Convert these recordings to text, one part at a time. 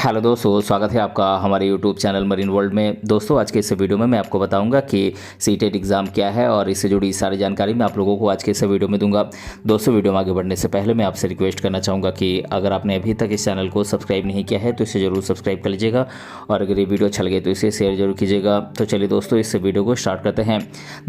Hello दोस्तों, स्वागत है आपका हमारे यूट्यूब चैनल मरीन वर्ल्ड में। दोस्तों, आज के इस वीडियो में मैं आपको बताऊंगा कि सीटेट एग्ज़ाम क्या है और इससे जुड़ी सारी जानकारी मैं आप लोगों को आज के इस वीडियो में दूंगा। दोस्तों, वीडियो में आगे बढ़ने से पहले मैं आपसे रिक्वेस्ट करना चाहूँगा कि अगर आपने अभी तक इस चैनल को सब्सक्राइब नहीं किया है तो इसे ज़रूर सब्सक्राइब कर लीजिएगा और अगर ये वीडियो अच्छा लगे तो इसे शेयर जरूर कीजिएगा। तो चलिए दोस्तों, इस वीडियो को स्टार्ट करते हैं।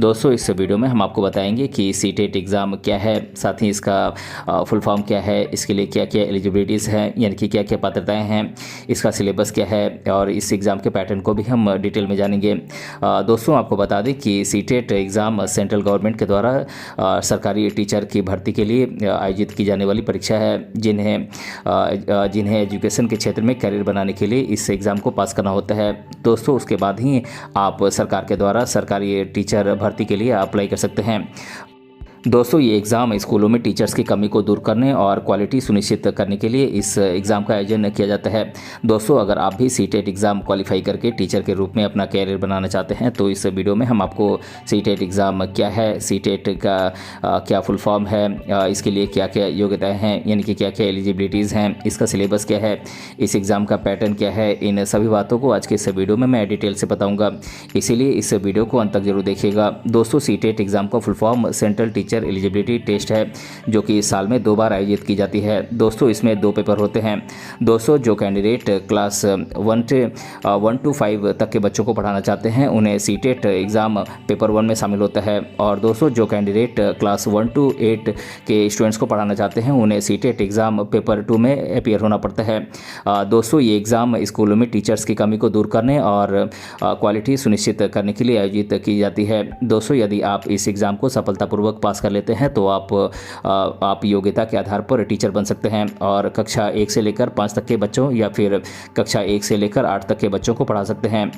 दोस्तों, इस वीडियो में हम आपको बताएंगे कि सीटेट एग्ज़ाम क्या है, साथ ही इसका फुल फॉर्म क्या है, इसके लिए क्या क्या एलिजिबिलिटीज़ हैं, यानी कि क्या क्या पात्रताएँ हैं, इसका सिलेबस क्या है और इस एग्ज़ाम के पैटर्न को भी हम डिटेल में जानेंगे। दोस्तों, आपको बता दें कि सीटेट एग्ज़ाम सेंट्रल गवर्नमेंट के द्वारा सरकारी टीचर की भर्ती के लिए आयोजित की जाने वाली परीक्षा है, जिन्हें एजुकेशन के क्षेत्र में करियर बनाने के लिए इस एग्ज़ाम को पास करना होता है। दोस्तों, उसके बाद ही आप सरकार के द्वारा सरकारी टीचर भर्ती के लिए अप्लाई कर सकते हैं। दोस्तों, ये एग्ज़ाम स्कूलों में टीचर्स की कमी को दूर करने और क्वालिटी सुनिश्चित करने के लिए इस एग्ज़ाम का आयोजन किया जाता है। दोस्तों, अगर आप भी सीटेट एग्ज़ाम क्वालिफाई करके टीचर के रूप में अपना कैरियर बनाना चाहते हैं तो इस वीडियो में हम आपको सीटेट एग्ज़ाम क्या है, सीटेट का क्या फुल फॉर्म है, इसके लिए क्या क्या योग्यताएँ हैं, यानी कि क्या क्या एलिजिबिलिटीज़ हैं, इसका सिलेबस क्या है, इस एग्ज़ाम का पैटर्न क्या है, इन सभी बातों को आज के इस वीडियो में मैं डिटेल से बताऊँगा। इसीलिए इस वीडियो को अंत तक जरूर देखिएगा। दोस्तों, सीटेट एग्ज़ाम का full form central teacher eligibility test है, जो कि साल में 2 बार आयोजित की जाती है। दोस्तों, इसमें 2 पेपर होते हैं। दोस्तों, जो कैंडिडेट क्लास 1 to 5 तक के बच्चों को पढ़ाना चाहते हैं उन्हें सीटेट एग्ज़ाम पेपर 1 में शामिल होता है और दोस्तों, जो कैंडिडेट क्लास 1 to 8 के स्टूडेंट्स को पढ़ाना चाहते हैं उन्हें सीटेट एग्ज़ाम पेपर 2 में अपीयर होना पड़ता है। दोस्तों, ये एग्ज़ाम स्कूलों में टीचर्स की कमी को दूर करने और क्वालिटी सुनिश्चित करने के लिए आयोजित की जाती है। दोस्तों, यदि आप इस एग्ज़ाम को सफलतापूर्वक पास कर लेते हैं तो आप योग्यता के आधार पर टीचर बन सकते हैं और कक्षा 1 से लेकर 5 तक के बच्चों या फिर कक्षा 1 से लेकर 8 तक के बच्चों को पढ़ा सकते हैं।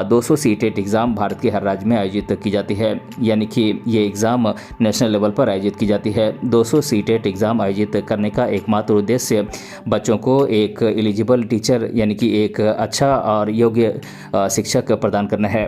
दोस्तों, सीटेट एग्ज़ाम भारत के हर राज्य में आयोजित की जाती है, यानी कि ये एग्ज़ाम नेशनल लेवल पर आयोजित की जाती है। दोस्तों, सीटेट एग्ज़ाम आयोजित करने का एकमात्र उद्देश्य बच्चों को एक एलिजिबल टीचर यानी कि एक अच्छा और योग्य शिक्षक प्रदान करना है।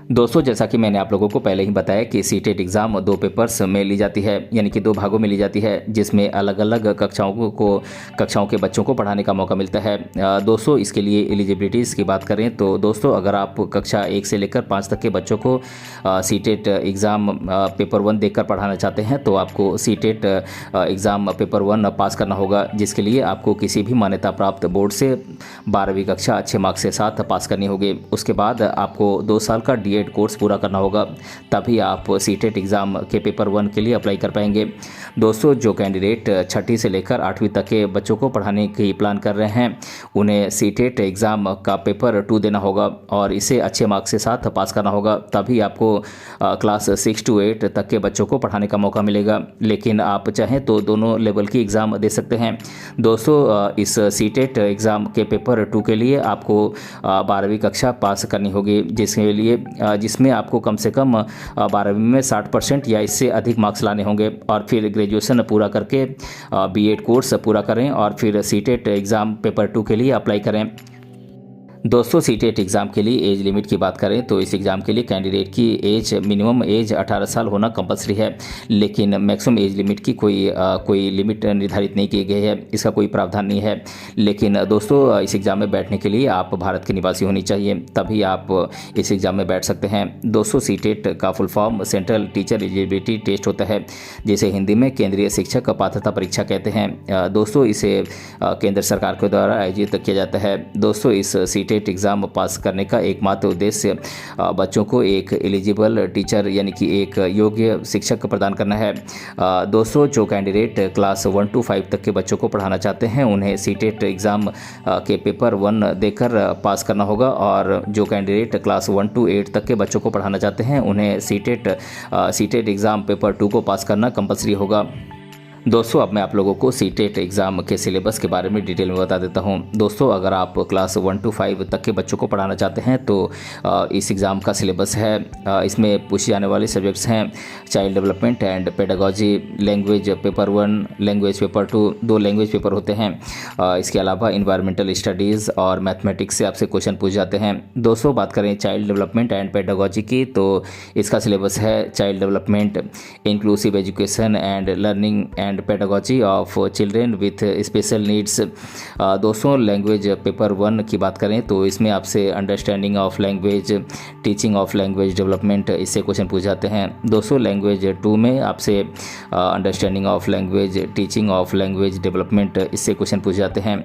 दोस्तों, जैसा कि मैंने आप लोगों को पहले ही बताया कि सीटेट एग्ज़ाम 2 पेपर्स में ली जाती है, यानी कि 2 भागों में ली जाती है, जिसमें अलग अलग कक्षाओं के बच्चों को पढ़ाने का मौका मिलता है। दोस्तों, इसके लिए एलिजिबिलिटीज़ की बात करें तो दोस्तों, अगर आप कक्षा 1 से लेकर 5 तक के बच्चों को सीटेट एग्ज़ाम पेपर 1 देकर पढ़ाना चाहते हैं तो आपको सीटेट एग्ज़ाम पेपर 1 पास करना होगा, जिसके लिए आपको किसी भी मान्यता प्राप्त बोर्ड से 12वीं कक्षा अच्छे मार्क्स के साथ पास करनी होगी। उसके बाद आपको 2 साल का डीएड कोर्स पूरा करना होगा, तभी आप सीटेट एग्ज़ाम के पेपर 1 के लिए अप्लाई कर पाएंगे। दोस्तों, जो कैंडिडेट 6ठी से लेकर 8वीं तक के बच्चों को पढ़ाने की प्लान कर रहे हैं उन्हें सीटेट एग्ज़ाम का पेपर 2 देना होगा और इसे अच्छे मार्क्स के साथ पास करना होगा, तभी आपको क्लास 6 to 8 तक के बच्चों को पढ़ाने का मौका मिलेगा। लेकिन आप चाहें तो दोनों लेवल की एग्ज़ाम दे सकते हैं। दोस्तों, इस सीटेट एग्ज़ाम के पेपर 2 के लिए आपको 12वीं कक्षा पास करनी होगी, जिसमें आपको कम से कम 12वीं में 60% या इससे अधिक मार्क्स लाने होंगे और फिर ग्रेजुएशन पूरा करके बीएड कोर्स पूरा करें और फिर सीटेट एग्ज़ाम पेपर 2 के लिए अप्लाई करें। दोस्तों, सीटेट एग्ज़ाम के लिए एज लिमिट की बात करें तो इस एग्ज़ाम के लिए कैंडिडेट की मिनिमम एज 18 साल होना कंपलसरी है, लेकिन मैक्सिमम एज लिमिट की कोई लिमिट निर्धारित नहीं की गई है, इसका कोई प्रावधान नहीं है। लेकिन दोस्तों, इस एग्ज़ाम में बैठने के लिए आप भारत के निवासी होनी चाहिए, तभी आप इस एग्ज़ाम में बैठ सकते हैं। दोस्तों, सीटेट का full form central teacher eligibility test होता है, जिसे हिंदी में केंद्रीय शिक्षक पात्रता परीक्षा कहते हैं। दोस्तों, इसे केंद्र सरकार के द्वारा आयोजित किया जाता है। दोस्तों, इस सीटेट एग्ज़ाम पास करने का एकमात्र उद्देश्य बच्चों को एक एलिजिबल टीचर यानी कि एक योग्य शिक्षक प्रदान करना है। दोस्तों, जो कैंडिडेट क्लास 1 to 5 तक के बच्चों को पढ़ाना चाहते हैं उन्हें सीटेट एग्ज़ाम के पेपर 1 देकर पास करना होगा और जो कैंडिडेट क्लास 1 to 8 तक के बच्चों को पढ़ाना चाहते हैं उन्हें सीटेट एग्ज़ाम पेपर 2 को पास करना कंपलसरी होगा। दोस्तों, अब मैं आप लोगों को सीटेट एग्ज़ाम के सिलेबस के बारे में डिटेल में बता देता हूं। दोस्तों, अगर आप क्लास 1 to 5 तक के बच्चों को पढ़ाना चाहते हैं तो इस एग्ज़ाम का सिलेबस है, इसमें पूछे जाने वाले सब्जेक्ट्स हैं child development and pedagogy, language paper 1, language paper 2, 2 language paper होते हैं। इसके अलावा इन्वायरमेंटल स्टडीज़ और मैथमेटिक्स से आपसे क्वेश्चन पूछ जाते हैं। दोस्तों, बात करें चाइल्ड डेवलपमेंट एंड पेडागोजी की तो इसका सिलेबस है child development, inclusive education and learning and and pedagogy of children with special needs. दोस्तों लैंग्वेज पेपर 1 की बात करें तो इसमें आपसे understanding of language, teaching of language development, इससे क्वेश्चन पूछ जाते हैं। दोस्तों लैंग्वेज 2 में आपसे understanding of language, teaching of language development, इससे क्वेश्चन पूछ जाते हैं।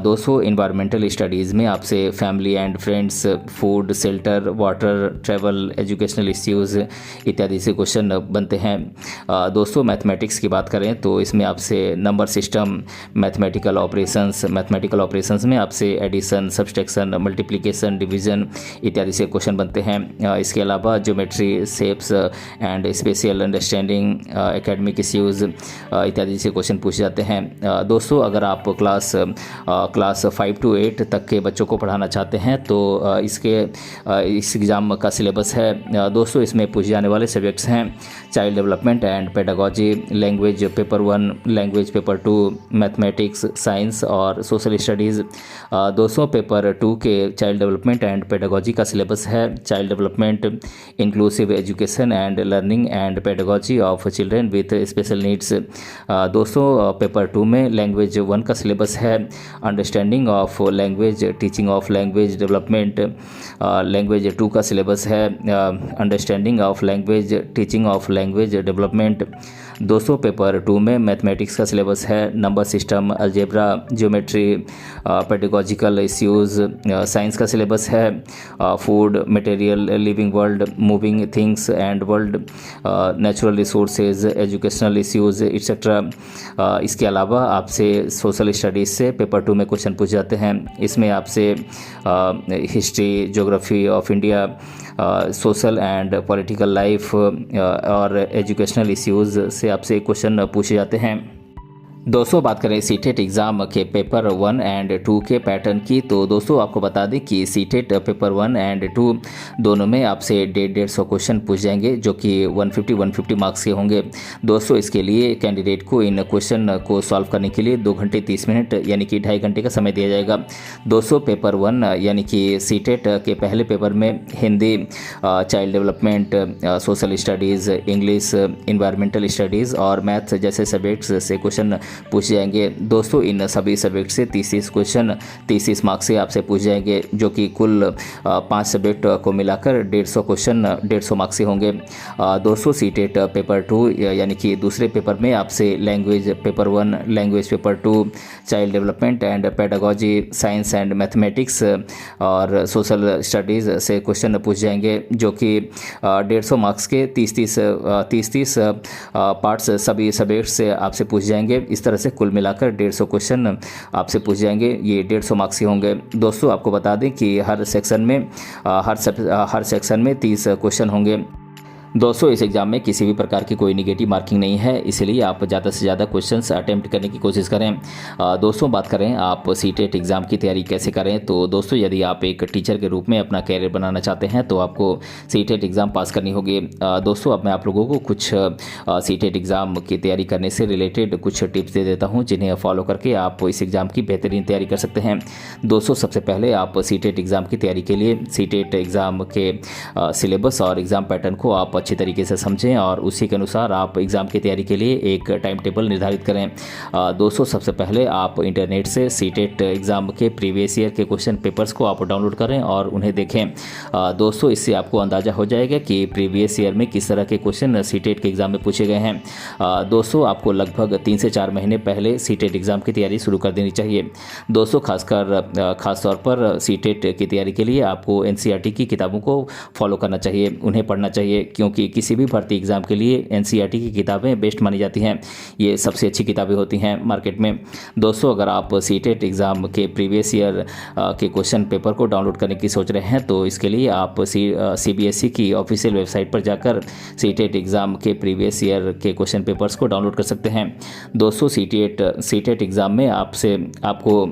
दोस्तों इन्वायरमेंटल स्टडीज़ में आपसे family and friends, food, shelter, water, travel, educational issues इत्यादि से क्वेश्चन बनते हैं। दोस्तों मैथमेटिक्स की बात करें तो इसमें आपसे नंबर सिस्टम, मैथमेटिकल ऑपरेशंस में आपसे एडिशन, सब्सट्रैक्शन, मल्टीप्लिकेशन, डिवीजन इत्यादि से क्वेश्चन बनते हैं। इसके अलावा geometry, shapes and special understanding, academic issues इत्यादि से क्वेश्चन पूछे जाते हैं। दोस्तों अगर आप क्लास 5 to 8 तक के बच्चों को पढ़ाना चाहते हैं तो इस एग्ज़ाम का सिलेबस है। दोस्तों इसमें पूछे जाने वाले सब्जेक्ट्स हैं child development and pedagogy, language paper 1, language paper 2, mathematics, science और सोशल स्टडीज़। दोस्तों पेपर 2 के चाइल्ड डेवलपमेंट एंड पेडागोजी का सिलेबस है child development, inclusive education and learning and pedagogy of children with special needs. दोस्तों paper 2 में language 1 का syllabus है understanding of language, teaching of language development. Language 2 का syllabus है understanding of language, teaching of language development. दोस्तों paper 2 में mathematics का syllabus है number system, algebra, geometry, pedagogical issues. Science का सिलेबस है food, material, living world, moving things and world, natural resources, educational issues etcetera. इसके अलावा आपसे social studies से पेपर 2 में क्वेश्चन पूछे जाते हैं। इसमें आपसे history, geography of India, social and political life और एजुकेशनल इश्यूज़ से आपसे क्वेश्चन पूछे जाते हैं। दोस्तों बात करें सीटेट एग्ज़ाम के पेपर 1 एंड 2 के पैटर्न की तो दोस्तों आपको बता दें कि सीटेट पेपर 1 एंड 2 दोनों में आपसे 150 क्वेश्चन पूछ जाएंगे जो कि 150 मार्क्स के होंगे। दोस्तों इसके लिए कैंडिडेट को इन क्वेश्चन को सॉल्व करने के लिए 2 घंटे 30 मिनट यानी कि 2.5 घंटे का समय दिया जाएगा। दोस्तों पेपर 1 यानी कि सीटेट के पहले पेपर में Hindi, child development, social studies, English, environmental studies और मैथ जैसे सब्जेक्ट्स से क्वेश्चन पूछे जाएंगे। दोस्तों इन सभी सब्जेक्ट से 30 क्वेश्चन 30 मार्क्स से आपसे पूछ जाएंगे जो कि कुल 5 सब्जेक्ट को मिलाकर 150 क्वेश्चन 150 मार्क्स से होंगे। दोस्तों सीटेट पेपर 2 यानी कि दूसरे पेपर में आपसे language paper 1, language paper 2, child development and pedagogy, science and mathematics और सोशल स्टडीज़ से क्वेश्चन पूछ जाएंगे जो कि 150 मार्क्स के 30 पार्ट्स सभी सब्जेक्ट से आपसे पूछ जाएंगे। इस तरह से कुल मिलाकर 150 क्वेश्चन आपसे पूछ जाएंगे, ये 150 मार्क्स के होंगे। दोस्तों आपको बता दें कि हर सेक्शन में 30 क्वेश्चन होंगे। दोस्तों इस एग्ज़ाम में किसी भी प्रकार की कोई निगेटिव मार्किंग नहीं है, इसलिए आप ज़्यादा से ज़्यादा क्वेश्चंस अटेम्प्ट करने की कोशिश करें। दोस्तों बात करें आप सीटेट एग्ज़ाम की तैयारी कैसे करें तो दोस्तों यदि आप एक टीचर के रूप में अपना कैरियर बनाना चाहते हैं तो आपको सीटेट एग्ज़ाम पास करनी होगी। दोस्तों अब मैं आप लोगों को कुछ सीटेट एग्ज़ाम की तैयारी करने से रिलेटेड कुछ टिप्स दे देता हूँ जिन्हें फॉलो करके आप इस एग्ज़ाम की बेहतरीन तैयारी कर सकते हैं। दोस्तों सबसे पहले आप सीटेट एग्ज़ाम की तैयारी के लिए सीटेट एग्ज़ाम के सिलेबस और एग्ज़ाम पैटर्न को आप अच्छी तरीके से समझें और उसी के अनुसार आप एग्ज़ाम की तैयारी के लिए एक टाइम टेबल निर्धारित करें। दोस्तों सबसे पहले आप इंटरनेट से सीटेट एग्ज़ाम के प्रीवियस ईयर के क्वेश्चन पेपर्स को आप डाउनलोड करें और उन्हें देखें। दोस्तों इससे आपको अंदाज़ा हो जाएगा कि प्रीवियस ईयर में किस तरह के क्वेश्चन सीटेट के एग्ज़ाम में पूछे गए हैं। दोस्तों आपको लगभग 3 से 4 महीने पहले सीटेट एग्ज़ाम की तैयारी शुरू कर देनी चाहिए। दोस्तों खास तौर पर सीटेट की तैयारी के लिए आपको एनसीईआरटी की किताबों को फॉलो करना चाहिए, उन्हें पढ़ना चाहिए क्योंकि किसी भी भर्ती एग्ज़ाम के लिए एनसीईआरटी की किताबें बेस्ट मानी जाती हैं। ये सबसे अच्छी किताबें होती हैं मार्केट में। दोस्तों अगर आप सीटेट एग्ज़ाम के प्रीवियस ईयर के क्वेश्चन पेपर को डाउनलोड करने की सोच रहे हैं तो इसके लिए आप सीबीएसई की ऑफिशियल वेबसाइट पर जाकर सीटेट एग्ज़ाम के प्रीवियस ईयर के क्वेश्चन पेपर्स को डाउनलोड कर सकते हैं। दोस्तों सीटेट एग्ज़ाम में आपको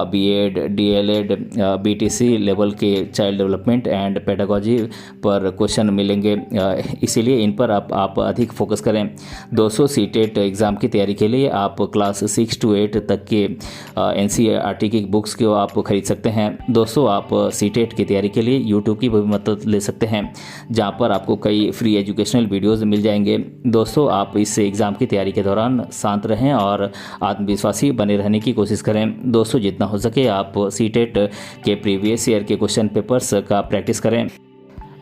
बीएड, डीएलएड, बीटीसी लेवल के चाइल्ड डेवलपमेंट एंड पेडागोजी पर क्वेश्चन मिलेंगे। इसीलिए इन पर आप अधिक फोकस करें। दोस्तों सीटेट एग्ज़ाम की तैयारी के लिए आप क्लास 6 to 8 तक के NCERT की बुक्स को आप खरीद सकते हैं। दोस्तों आप सीटेट की तैयारी के लिए यूट्यूब की भी मदद ले सकते हैं, जहां पर आपको कई फ्री एजुकेशनल वीडियोस मिल जाएंगे। दोस्तों आप इस एग्ज़ाम की तैयारी के दौरान शांत रहें और आत्मविश्वासी बने रहने की कोशिश करें। दोस्तों जितना हो सके आप सीटेट के प्रीवियस ईयर के क्वेश्चन पेपर्स का प्रैक्टिस करें।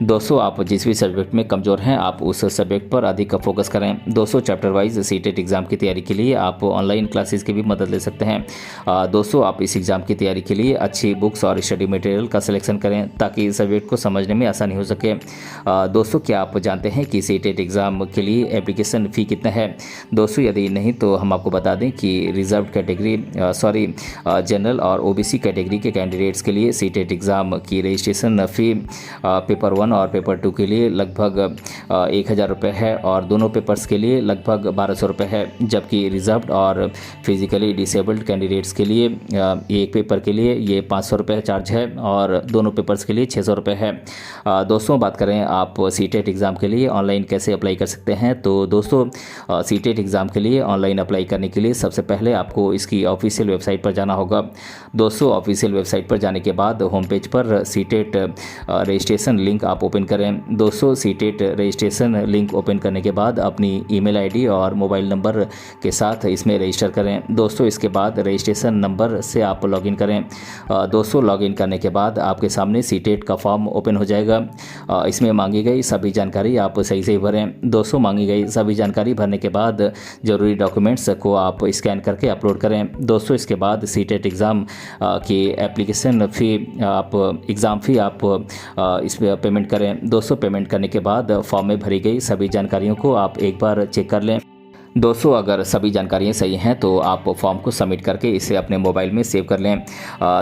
दोस्तों आप जिस भी सब्जेक्ट में कमज़ोर हैं आप उस सब्जेक्ट पर अधिक फोकस करें। दोस्तों चैप्टर वाइज सीटेट एग्ज़ाम की तैयारी के लिए आप ऑनलाइन क्लासेस की भी मदद ले सकते हैं। दोस्तों आप इस एग्ज़ाम की तैयारी के लिए अच्छी बुक्स और स्टडी मटेरियल का सिलेक्शन करें ताकि सब्जेक्ट को समझने में आसानी हो सके। दोस्तों क्या आप जानते हैं कि सीटेट एग्ज़ाम के लिए एप्लीकेशन फ़ी कितना है? दोस्तों यदि नहीं तो हम आपको बता दें कि रिजर्व कैटेगरी जनरल और OBC कैटेगरी के कैंडिडेट्स के लिए सीटेट एग्ज़ाम की रजिस्ट्रेशन फ़ी पेपर 1 और पेपर 2 के लिए लगभग 1000 रुपये है और दोनों पेपर्स के लिए लगभग 1200 रुपये है, जबकि रिजर्व्ड और फिजिकली डिसेबल्ड कैंडिडेट्स के लिए एक पेपर के लिए ये 500 रुपये चार्ज है और दोनों पेपर्स के लिए 600 रुपये है। दोस्तों बात करें आप सीटेट एग्ज़ाम के लिए ऑनलाइन कैसे अप्लाई कर सकते हैं, तो दोस्तों सीटेट एग्ज़ाम के लिए ऑनलाइन अप्लाई करने के लिए सबसे पहले आपको इसकी ऑफिशियल वेबसाइट पर जाना होगा। दोस्तों ऑफिशियल वेबसाइट पर जाने के बाद होम पेज पर सीटेट रजिस्ट्रेशन लिंक आप ओपन करें। दोस्तों सीटेट रजिस्ट्रेशन लिंक ओपन करने के बाद अपनी ईमेल आईडी और मोबाइल नंबर के साथ इसमें रजिस्टर करें। दोस्तों इसके बाद रजिस्ट्रेशन नंबर से आप लॉगिन करें। दोस्तों लॉगिन करने के बाद आपके सामने सीटेट का फॉर्म ओपन हो जाएगा। इसमें मांगी गई सभी जानकारी आप सही से भरें। दोस्तों मांगी गई सभी जानकारी भरने के बाद ज़रूरी डॉक्यूमेंट्स को आप स्कैन करके अपलोड करें। दोस्तों इसके बाद सीटेट एग्ज़ाम की एप्लीकेशन फ़ी एग्ज़ाम फ़ी आप इस पर पेमेंट करें। दोस्तों पेमेंट करने के बाद फॉर्म में भरी गई सभी जानकारियों को आप एक बार चेक कर लें। दोस्तों अगर सभी जानकारियाँ सही हैं तो आप फॉर्म को सबमिट करके इसे अपने मोबाइल में सेव कर लें।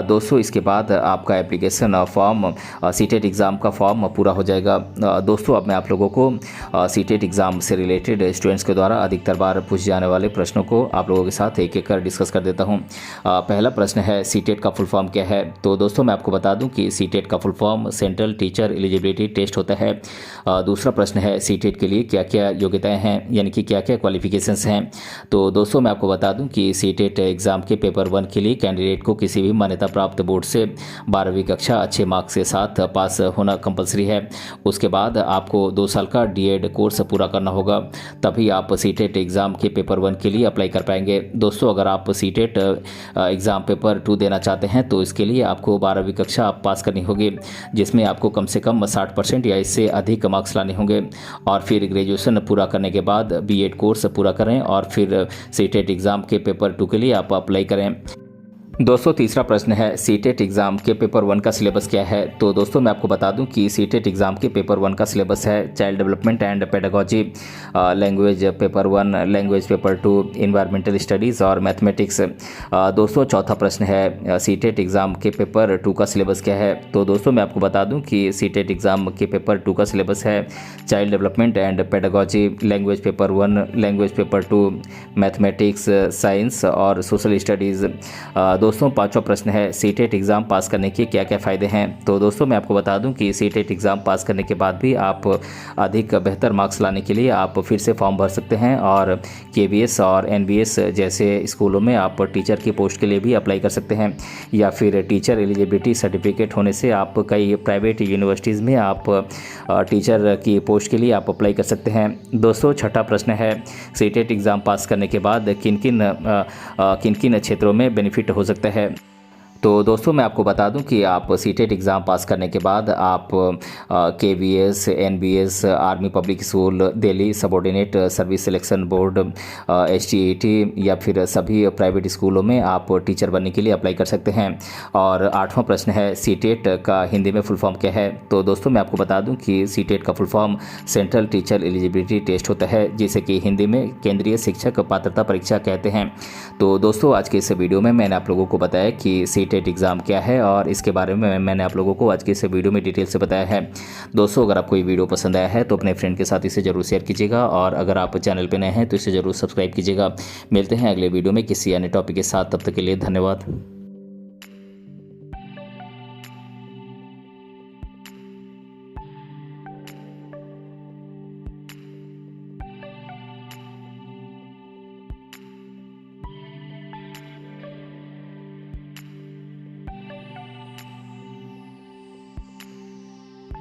दोस्तों इसके बाद आपका एप्लीकेशन फॉर्म सीटेट एग्ज़ाम का फॉर्म पूरा हो जाएगा। दोस्तों अब मैं आप लोगों को सीटेट एग्ज़ाम से रिलेटेड स्टूडेंट्स के द्वारा अधिकतर बार पूछे जाने वाले प्रश्नों को आप लोगों के साथ एक एक कर डिस्कस कर देता हूँ। पहला प्रश्न है सीटेट का फुल फॉर्म क्या है? तो दोस्तों मैं आपको बता दूँ कि सीटेट का full form central teacher eligibility test होता है। दूसरा प्रश्न है सीटेट के लिए क्या क्या योग्यताएँ हैं, यानी कि क्या क्या क्वालिफिकेशन हैं। तो दोस्तों मैं आपको बता दूं कि सीटेट एग्ज़ाम के पेपर 1 के लिए कैंडिडेट को किसी भी मान्यता प्राप्त बोर्ड से 12वीं कक्षा अच्छे मार्क्स के साथ पास होना कंपलसरी है। उसके बाद आपको 2 साल का DED कोर्स पूरा करना होगा, तभी आप सीटेट एग्ज़ाम के पेपर 1 के लिए अप्लाई कर पाएंगे। दोस्तों अगर आप सीटेट एग्ज़ाम पेपर 2 देना चाहते हैं तो इसके लिए आपको 12वीं कक्षा पास करनी होगी, जिसमें आपको कम से कम 60% या इससे अधिक मार्क्स लाने होंगे और फिर ग्रेजुएशन पूरा करने के बाद BEd कोर्स पूरा करें और फिर सीटेट एग्ज़ाम के पेपर 2 के लिए आप अप्लाई करें। दोस्तों तीसरा प्रश्न है सीटेट एग्ज़ाम के पेपर 1 का सिलेबस क्या है? तो दोस्तों मैं आपको बता दूं कि सीटेट एग्ज़ाम के पेपर 1 का सिलेबस है child development and pedagogy, language paper 1, language paper 2, environmental studies और मैथमेटिक्स। दोस्तों चौथा प्रश्न है सीटेट एग्ज़ाम के पेपर 2 का सिलेबस क्या है? तो दोस्तों मैं आपको बता दूं कि सीटेट एग्ज़ाम के पेपर 2 का सिलेबस है child development and pedagogy, language paper 1, language paper 2, mathematics, science और सोशल स्टडीज़। दोस्तों पांचवा प्रश्न है सीटेट एग्ज़ाम पास करने के क्या क्या फ़ायदे हैं? तो दोस्तों मैं आपको बता दूं कि सीटेट एग्ज़ाम पास करने के बाद भी आप अधिक बेहतर मार्क्स लाने के लिए आप फिर से फॉर्म भर सकते हैं और KVS और NVS जैसे स्कूलों में आप टीचर की पोस्ट के लिए भी अप्लाई कर सकते हैं, या फिर टीचर एलिजिबिलिटी सर्टिफिकेट होने से आप कई प्राइवेट यूनिवर्सिटीज़ में आप टीचर की पोस्ट के लिए आप अप्लाई कर सकते हैं। दोस्तों छठा प्रश्न है सीटेट एग्ज़ाम पास करने के बाद किन किन क्षेत्रों में बेनिफिट हो सकता है? तो दोस्तों मैं आपको बता दूं कि आप सीटेट एग्ज़ाम पास करने के बाद आप KVS, NVS, army public school, Delhi subordinate service selection board, HTET या फिर सभी प्राइवेट स्कूलों में आप टीचर बनने के लिए अप्लाई कर सकते हैं। और आठवां प्रश्न है सीटेट का हिंदी में फुल फॉर्म क्या है? तो दोस्तों मैं आपको बता दूं कि सीटेट का full form central teacher eligibility test होता है, जिसे कि हिंदी में केंद्रीय शिक्षक पात्रता परीक्षा कहते हैं। तो दोस्तों आज के इस वीडियो में मैंने आप लोगों को बताया कि सीटेट एग्ज़ाम क्या है और इसके बारे में मैंने आप लोगों को आज के इस वीडियो में डिटेल से बताया है। दोस्तों अगर आपको ये वीडियो पसंद आया है तो अपने फ्रेंड के साथ इसे जरूर शेयर कीजिएगा और अगर आप चैनल पर नए हैं तो इसे जरूर सब्सक्राइब कीजिएगा। मिलते हैं अगले वीडियो में किसी अन्य टॉपिक के साथ, तब तक के लिए धन्यवाद।